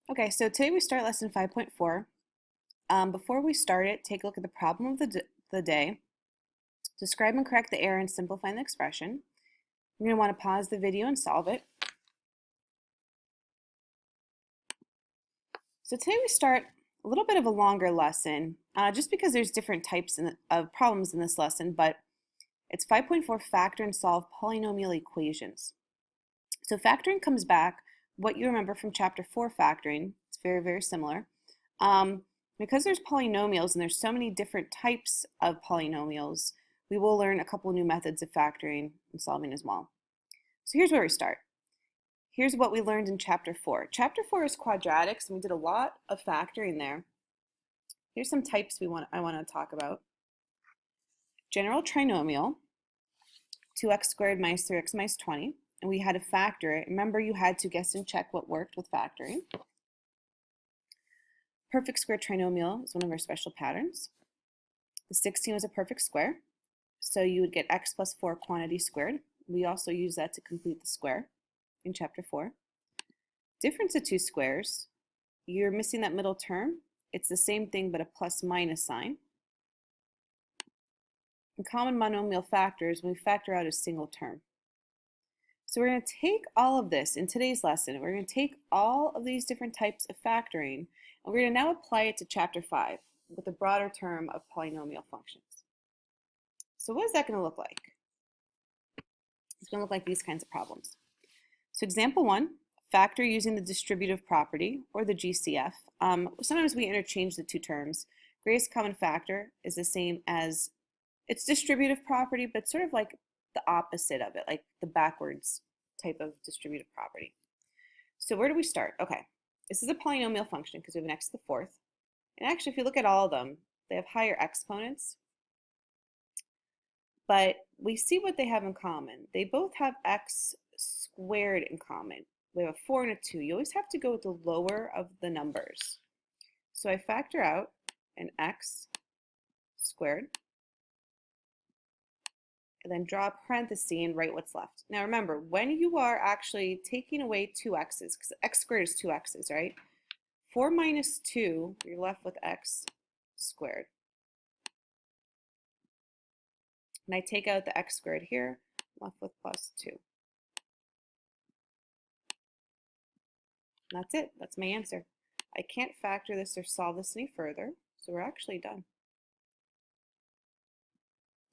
Okay, so today we start lesson 5.4. Before we start it, take a look at the problem of the day. Describe and correct the error and simplify the expression. You're going to want to pause the video and solve it. So today we start a little bit of a longer lesson, just because there's different types of problems in this lesson, but it's 5.4 factor and solve polynomial equations. So factoring comes back, what you remember from chapter 4 factoring. It's very, very similar. Because there's polynomials and there's so many different types of polynomials, we will learn a couple new methods of factoring and solving as well. So here's where we start. Here's what we learned in chapter 4. Chapter 4 is quadratics, and we did a lot of factoring there. Here's some types I want to talk about. General trinomial, 2x squared minus 3x minus 20, and we had to factor it. Remember, you had to guess and check what worked with factoring. Perfect square trinomial is one of our special patterns. The 16 was a perfect square, so you would get x plus 4 quantity squared. We also use that to complete the square in chapter 4. Difference of two squares, you're missing that middle term. It's the same thing but a plus minus sign. And common monomial factors, when we factor out a single term. So we're going to take all of this in today's lesson. We're going to take all of these different types of factoring, and we're going to now apply it to chapter 5 with the broader term of polynomial functions. So what is that going to look like? It's going to look like these kinds of problems. So example 1, factor using the distributive property, or the GCF. Sometimes we interchange the two terms. Greatest common factor is the same as its distributive property, but sort of like the opposite of it, like the backwards type of distributive property. So where do we start? Okay, this is a polynomial function because we have an x to the fourth. And actually, if you look at all of them, they have higher exponents. But we see what they have in common. They both have x squared in common. We have a 4 and a 2. You always have to go with the lower of the numbers. So I factor out an x squared, and then draw a parenthesis and write what's left. Now remember, when you are actually taking away two x's, because x squared is two x's, right? 4 minus 2, you're left with x squared. And I take out the x squared here, I'm left with plus 2. And that's it. That's my answer. I can't factor this or solve this any further, so we're actually done.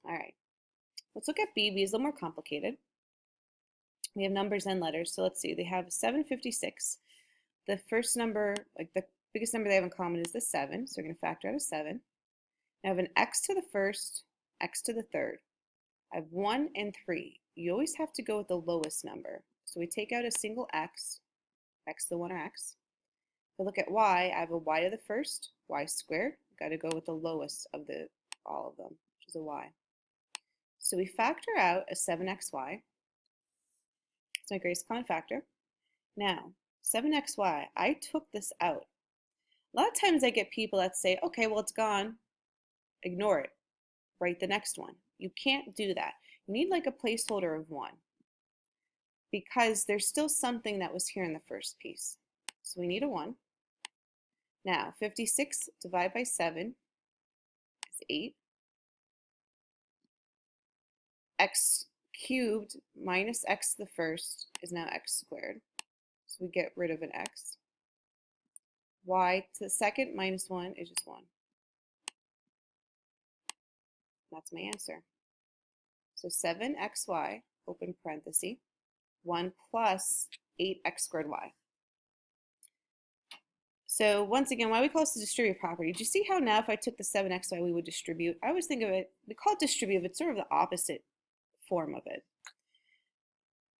All right. Let's look at B. B is a little more complicated. We have numbers and letters. So let's see. They have 756. The first number, like the biggest number they have in common is the 7. So we're going to factor out a 7. Now I have an x to the first, x to the third. I have 1 and 3. You always have to go with the lowest number. So we take out a single x, x to the 1 or x. If I look at y, I have a y to the first, y squared. Got to go with the lowest of all of them, which is a y. So we factor out a 7xy. It's my greatest common factor. Now, 7xy, I took this out. A lot of times I get people that say, okay, well, it's gone. Ignore it. Write the next one. You can't do that. You need like a placeholder of 1 because there's still something that was here in the first piece. So we need a 1. Now, 56 divided by 7 is 8. X cubed minus x to the first is now x squared. So we get rid of an x. Y to the second minus 1 is just 1. That's my answer. So 7xy, open parenthesis, 1 plus 8x squared y. So once again, why we call this the distributive property? Do you see how now if I took the 7xy we would distribute? I always think of it, we call it distributive, it's sort of the opposite form of it.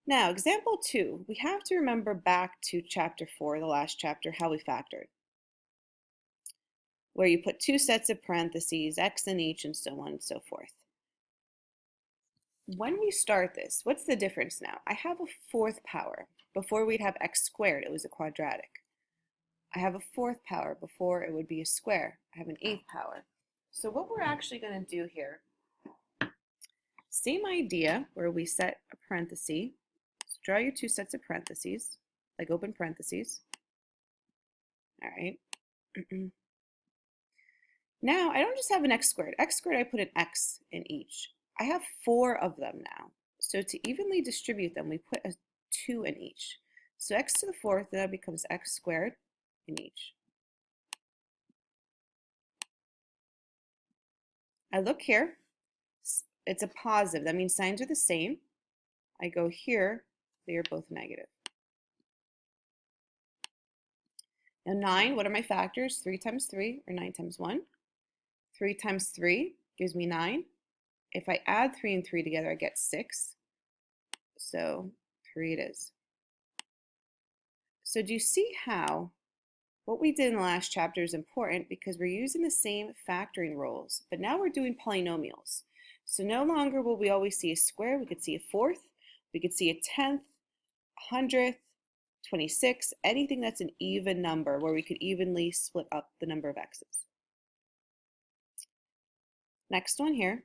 Now, example 2, we have to remember back to chapter 4, the last chapter, how we factored, where you put two sets of parentheses, x in each, and so on and so forth. When we start this, what's the difference now? I have a fourth power. Before we'd have x squared, it was a quadratic. I have a fourth power. Before it would be a square. I have an eighth power. So what we're actually going to do here, same idea where we set a parenthesis. So draw your two sets of parentheses, like open parentheses. All right. Now, I don't just have an x squared. X squared, I put an x in each. I have 4 of them now. So to evenly distribute them, we put a 2 in each. So x to the 4th now becomes x squared in each. I look here. It's a positive. That means signs are the same. I go here. They are both negative. Now 9, what are my factors? 3 times 3, or 9 times 1. 3 times 3 gives me 9. If I add 3 and 3 together, I get 6. So 3 it is. So do you see how what we did in the last chapter is important because we're using the same factoring rules, but now we're doing polynomials. So no longer will we always see a square. We could see a 4th. We could see a 10th, 100th, 26, anything that's an even number where we could evenly split up the number of x's. Next one here,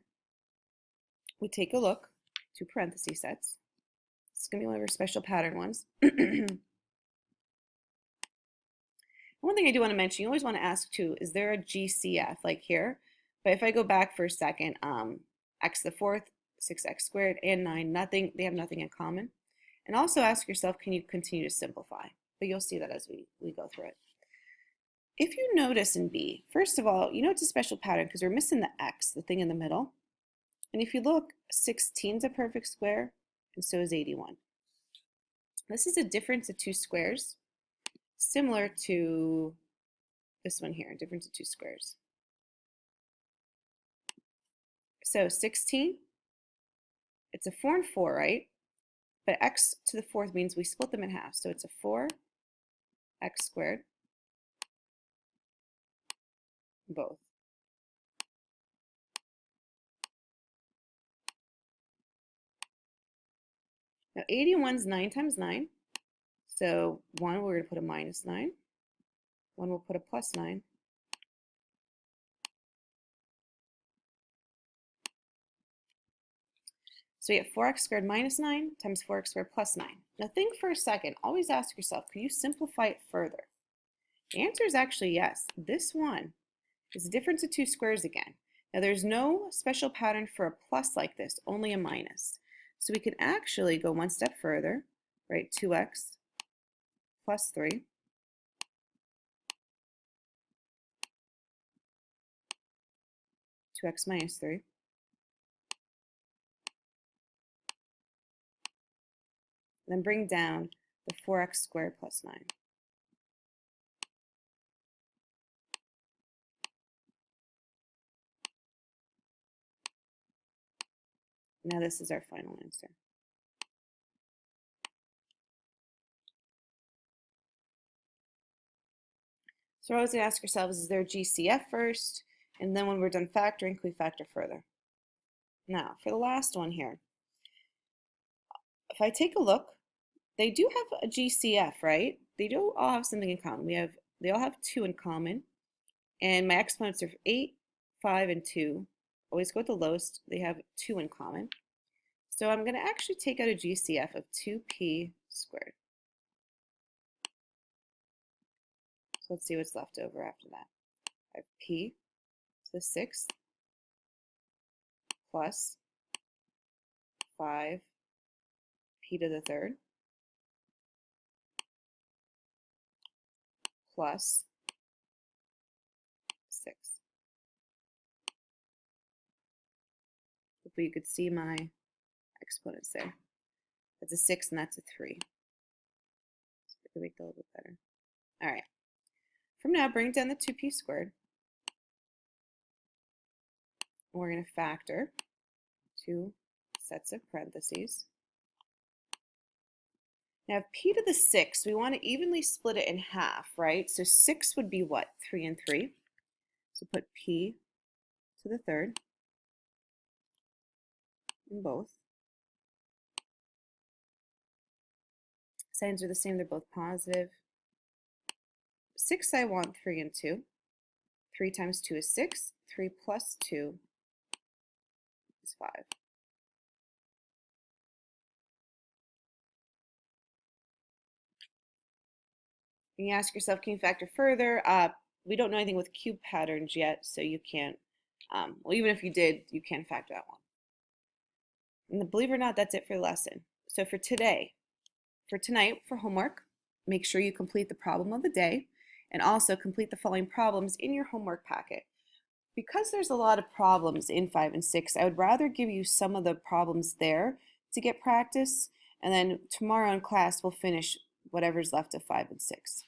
we take a look to parenthesis sets. This is going to be one of our special pattern ones. One thing I do want to mention, you always want to ask too, is there a GCF like here? But if I go back for a second, x to the 4th, 6x squared, and 9, they have nothing in common. And also ask yourself, can you continue to simplify? But you'll see that as we go through it. If you notice in B, first of all, you know it's a special pattern because we're missing the x, the thing in the middle. And if you look, 16 is a perfect square, and so is 81. This is a difference of 2 squares, similar to this one here, difference of 2 squares. So 16, it's a 4 and 4, right? But x to the 4th means we split them in half. So it's a 4x squared, both. Now 81 is 9 times 9. So 1, we're going to put a minus 9. 1, we'll put a plus 9. So we have 4x squared minus 9 times 4x squared plus 9. Now think for a second. Always ask yourself, could you simplify it further? The answer is actually yes. This one is a difference of 2 squares again. Now there's no special pattern for a plus like this, only a minus. So we can actually go one step further, right? 2x plus 3 2x minus 3. Then bring down the 4x squared plus 9. Now this is our final answer. So we're always going to ask ourselves, is there a GCF first? And then when we're done factoring, can we factor further? Now, for the last one here, if I take a look, they do have a GCF, right? They do all have something in common. They all have 2 in common. And my exponents are 8, 5, and 2. Always go with the lowest. They have 2 in common. So I'm going to actually take out a GCF of 2p squared. So let's see what's left over after that. I have p to the 6th plus 5 p to the 3rd plus 6. Hopefully you could see my exponents there. That's a 6 and that's a 3. So we can make that a little bit better. All right. From now, bring down the 2p squared. We're going to factor 2 sets of parentheses. Now, if p to the 6, we want to evenly split it in half, right? So 6 would be what? 3 and 3. So put p to the 3rd in both. Signs are the same, they're both positive. 6, I want 3 and 2. 3 times 2 is 6. 3 plus 2 is 5. And you ask yourself, can you factor further? We don't know anything with cube patterns yet, so you can't, well, even if you did, you can't factor that one. And believe it or not, that's it for the lesson. So for tonight, for homework, make sure you complete the problem of the day and also complete the following problems in your homework packet. Because there's a lot of problems in 5 and 6, I would rather give you some of the problems there to get practice, and then tomorrow in class we'll finish whatever's left of 5 and 6.